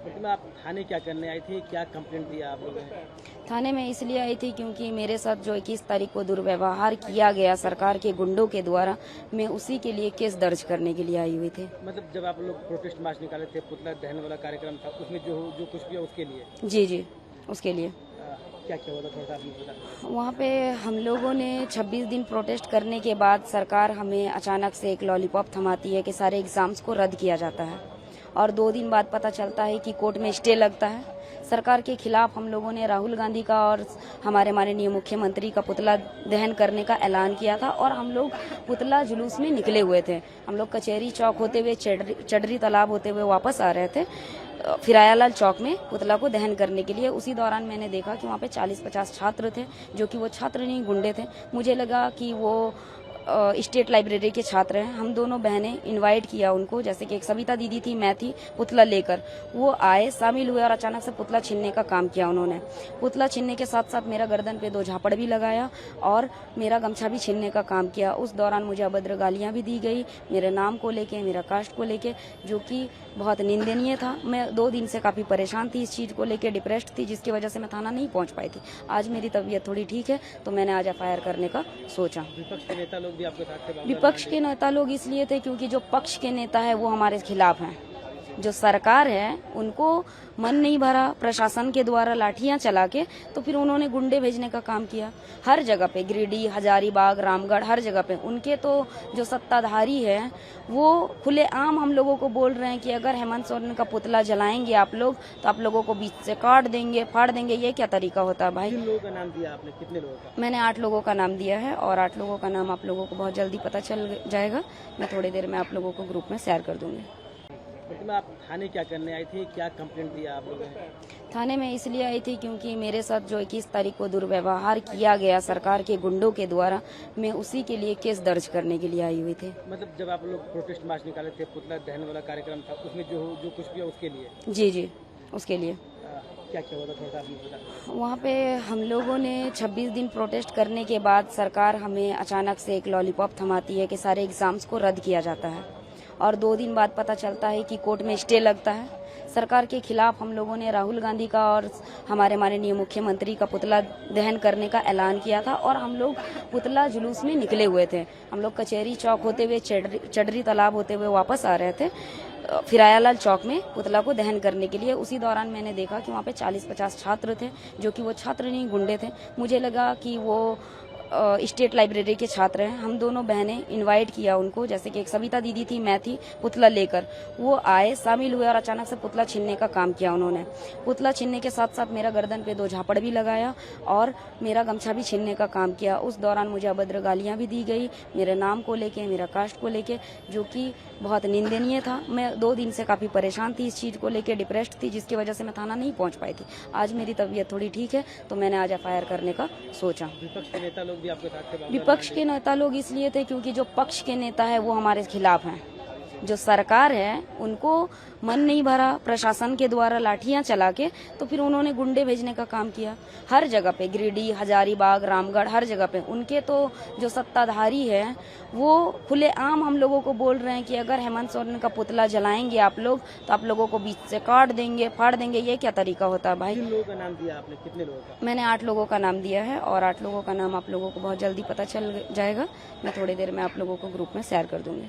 लेकिन आप थाने क्या करने आई थी, क्या कंप्लेंट दिया आप लोगों ने? थाने में इसलिए आई थी क्योंकि मेरे साथ जो 21 तारीख को दुर्व्यवहार किया गया सरकार के गुंडों के द्वारा, मैं उसी के लिए केस दर्ज करने के लिए आई हुई थी। मतलब जब आप लोग प्रोटेस्ट मार्च निकाले थे, पुतला दहन वाला कार्यक्रम था, उसमें जो जो कुछ भी है उसके लिए जी जी, उसके लिए क्या क्या हुआ था, थोड़ा सा आप मुझे बता। वहाँ पे हम लोगों ने 26 दिन प्रोटेस्ट करने के बाद सरकार हमें अचानक से एक लॉलीपॉप थमाती है कि सारे एग्जाम्स को रद्द किया जाता है, और 2 दिन बाद पता चलता है कि कोर्ट में स्टे लगता है। सरकार के खिलाफ हम लोगों ने राहुल गांधी का और हमारे माननीय मुख्यमंत्री का पुतला दहन करने का ऐलान किया था, और हम लोग पुतला जुलूस में निकले हुए थे। हम लोग कचहरी चौक होते हुए चडरी तालाब होते हुए वापस आ रहे थे फिरायालाल चौक में पुतला को दहन करने के लिए। उसी दौरान मैंने देखा कि वहाँ पे 40-50 छात्र थे, जो कि वो छात्र नहीं गुंडे थे। मुझे लगा कि वो स्टेट लाइब्रेरी के छात्र हैं। हम दोनों बहनें इनवाइट किया उनको, जैसे कि एक सविता दीदी थी, मैं थी, पुतला लेकर वो आए, शामिल हुए और अचानक से पुतला छीनने का काम किया उन्होंने। पुतला छीनने के साथ साथ मेरा गर्दन पे 2 झापड़ भी लगाया और मेरा गमछा भी छीनने का काम किया। उस दौरान मुझे अभद्र गालियां भी दी गई, मेरे नाम को लेके, मेरा कास्ट को लेके, जो कि बहुत निंदनीय था। मैं 2 दिन से काफी परेशान थी, इस चीज को लेके डिप्रेस्ड थी, जिसकी वजह से मैं थाना नहीं पहुंच पाई थी। आज मेरी तबीयत थोड़ी ठीक है, तो मैंने आज FIR करने का सोचा। विपक्ष के नेता लोग भी आपके साथ थे? विपक्ष के नेता लोग इसलिए थे क्योंकि जो पक्ष के नेता है वो हमारे खिलाफ हैं। जो सरकार है उनको मन नहीं भरा प्रशासन के द्वारा लाठियां चला के, तो फिर उन्होंने गुंडे भेजने का काम किया। हर जगह पे, गिरिडीह, हजारीबाग, रामगढ़, हर जगह पे उनके तो जो सत्ताधारी है वो खुलेआम हम लोगों को बोल रहे हैं कि अगर हेमंत सोरेन का पुतला जलाएंगे आप लोग तो आप लोगों को बीच से काट देंगे, फाड़ देंगे। ये क्या तरीका होता है भाई? किन लोगों का नाम दिया आपने, कितने लोगों का? मैंने 8 लोगों का नाम दिया है, और 8 लोगों का नाम आप लोगों को बहुत जल्दी पता चल जाएगा। मैं थोड़ी देर में आप लोगों को ग्रुप में शेयर कर दूंगी। लेकिन आप थाने क्या करने आई थी, क्या कंप्लेंट दिया आप लोगों ने? थाने में इसलिए आई थी क्योंकि मेरे साथ जो 21 तारीख को दुर्व्यवहार किया गया सरकार के गुंडों के द्वारा, मैं उसी के लिए केस दर्ज करने के लिए आई हुई थी। मतलब जब आप लोग प्रोटेस्ट मार्च निकाले थे, पुतला दहन वाला कार्यक्रम था, उसमें जो जो कुछ भी है उसके लिए जी जी, उसके लिए क्या क्या हुआ था, थोड़ा सा आप मुझे बता। वहाँ पे हम लोगों ने 26 दिन प्रोटेस्ट करने के बाद सरकार हमें अचानक से एक लॉलीपॉप थमाती है कि सारे एग्जाम्स को रद्द किया जाता है, और 2 दिन बाद पता चलता है कि कोर्ट में स्टे लगता है। सरकार के खिलाफ हम लोगों ने राहुल गांधी का और हमारे माननीय मुख्यमंत्री का पुतला दहन करने का ऐलान किया था, और हम लोग पुतला जुलूस में निकले हुए थे। हम लोग कचहरी चौक होते हुए चडरी तालाब होते हुए वापस आ रहे थे फिरायालाल चौक में पुतला को दहन करने के लिए। उसी दौरान मैंने देखा कि वहाँ पे 40-50 छात्र थे, जो कि वो छात्र नहीं गुंडे थे। मुझे लगा कि वो स्टेट लाइब्रेरी के छात्र हैं। हम दोनों बहनें इनवाइट किया उनको, जैसे कि एक सविता दीदी थी, मैं थी, पुतला लेकर वो आए, शामिल हुए और अचानक से पुतला छीनने का काम किया उन्होंने। पुतला छीनने के साथ साथ मेरा गर्दन पे 2 झापड़ भी लगाया और मेरा गमछा भी छीनने का काम किया। उस दौरान मुझे अभद्र गालियां भी दी गई, मेरे नाम को लेके, मेरा कास्ट को लेके, जो कि बहुत निंदनीय था। मैं 2 दिन से काफी परेशान थी, इस चीज को लेके डिप्रेस्ड थी, जिसकी वजह से मैं थाना नहीं पहुंच पाई थी। आज मेरी तबीयत थोड़ी ठीक है, तो मैंने आज FIR करने का सोचा। विपक्ष के नेता लोग भी आपके साथ थे? विपक्ष के नेता लोग इसलिए थे क्योंकि जो पक्ष के नेता है वो हमारे खिलाफ हैं। जो सरकार है उनको मन नहीं भरा प्रशासन के द्वारा लाठियां चला के, तो फिर उन्होंने गुंडे भेजने का काम किया। हर जगह पे, गिरिडीह, हजारीबाग, रामगढ़, हर जगह पे उनके तो जो सत्ताधारी है वो खुलेआम हम लोगों को बोल रहे हैं कि अगर हेमंत सोरेन का पुतला जलाएंगे आप लोग तो आप लोगों को बीच से काट देंगे, फाड़ देंगे। ये क्या तरीका होता है भाई? किन लोगों का नाम दिया आपने, कितने लोगों का? मैंने 8 लोगों का नाम दिया है, और 8 लोगों का नाम आप लोगों को बहुत जल्दी पता चल जाएगा। मैं थोड़ी देर में आप लोगों को ग्रुप में शेयर कर दूंगी।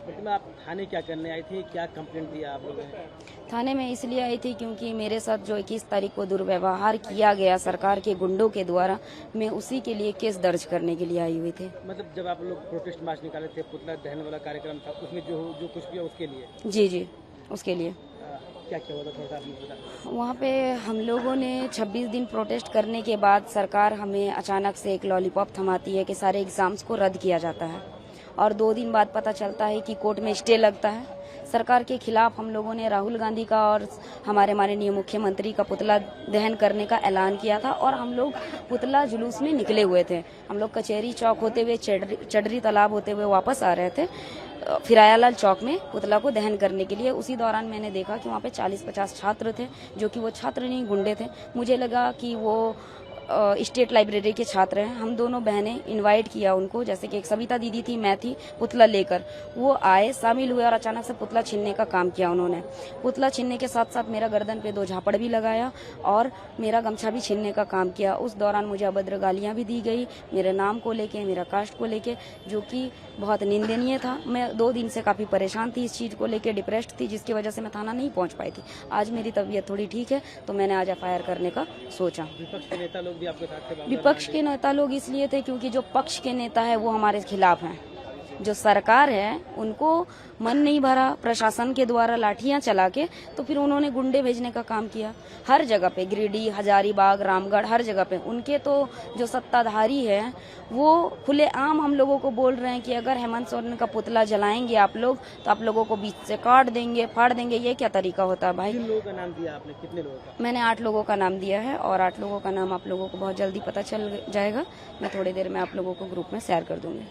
लेकिन आप थाने क्या करने आई थी, क्या कंप्लेंट दिया आप लोगों ने? थाने में इसलिए आई थी क्योंकि मेरे साथ जो 21 तारीख को दुर्व्यवहार किया गया सरकार के गुंडों के द्वारा, मैं उसी के लिए केस दर्ज करने के लिए आई हुई थी। मतलब जब आप लोग प्रोटेस्ट मार्च निकाले थे, पुतला दहन वाला कार्यक्रम था, उसमें जो जो कुछ भी है उसके लिए जी जी, उसके लिए क्या क्या हुआ था, थोड़ा सा आप मुझे बता। वहाँ पे हम लोगों ने 26 दिन प्रोटेस्ट करने के बाद सरकार हमें अचानक से एक लॉलीपॉप थमाती है कि सारे एग्जाम्स को रद्द किया जाता है, और 2 दिन बाद पता चलता है कि कोर्ट में स्टे लगता है। सरकार के खिलाफ हम लोगों ने राहुल गांधी का और हमारे माननीय मुख्यमंत्री का पुतला दहन करने का ऐलान किया था, और हम लोग पुतला जुलूस में निकले हुए थे। हम लोग कचहरी चौक होते हुए चडरी तालाब होते हुए वापस आ रहे थे फिरायालाल चौक में पुतला को दहन करने के लिए। उसी दौरान मैंने देखा कि वहाँ पे 40-50 छात्र थे, जो कि वो छात्र नहीं गुंडे थे। मुझे लगा कि वो स्टेट लाइब्रेरी के छात्र हैं। हम दोनों बहनें इनवाइट किया उनको, जैसे कि एक सविता दीदी थी, मैं थी, पुतला लेकर वो आए, शामिल हुए और अचानक से पुतला छीनने का काम किया उन्होंने। पुतला छीनने के साथ साथ मेरा गर्दन पे 2 झापड़ भी लगाया और मेरा गमछा भी छीनने का काम किया। उस दौरान मुझे अभद्र गालियां भी दी गई, मेरे नाम को लेके, मेरा कास्ट को लेके, जो कि बहुत निंदनीय था। मैं 2 दिन से काफी परेशान थी इस चीज को लेके, डिप्रेस्ड थी, जिसकी वजह से मैं थाना नहीं पहुंच पाई थी। आज मेरी तबीयत थोड़ी ठीक है तो मैंने आज FIR करने का सोचा। विपक्ष के नेता लोग भी आपके साथ थे? विपक्ष के नेता लोग इसलिए थे क्योंकि जो पक्ष के नेता है वो हमारे खिलाफ हैं। जो सरकार है उनको मन नहीं भरा प्रशासन के द्वारा लाठियां चला के, तो फिर उन्होंने गुंडे भेजने का काम किया हर जगह पे, गिरिडीह, हजारीबाग, रामगढ़, हर जगह पे। उनके तो जो सत्ताधारी है वो खुलेआम हम लोगों को बोल रहे हैं कि अगर हेमंत सोरेन का पुतला जलाएंगे आप लोग तो आप लोगों को बीच से काट देंगे, फाड़ देंगे। ये क्या तरीका होता है भाई? किन लोगों का नाम दिया आपने? कितने लोगों का? मैंने 8 लोगों का नाम दिया है और 8 लोगों का नाम आप लोगों को बहुत जल्दी पता चल जाएगा। मैं थोड़ी देर में आप लोगों को ग्रुप में शेयर कर दूंगी।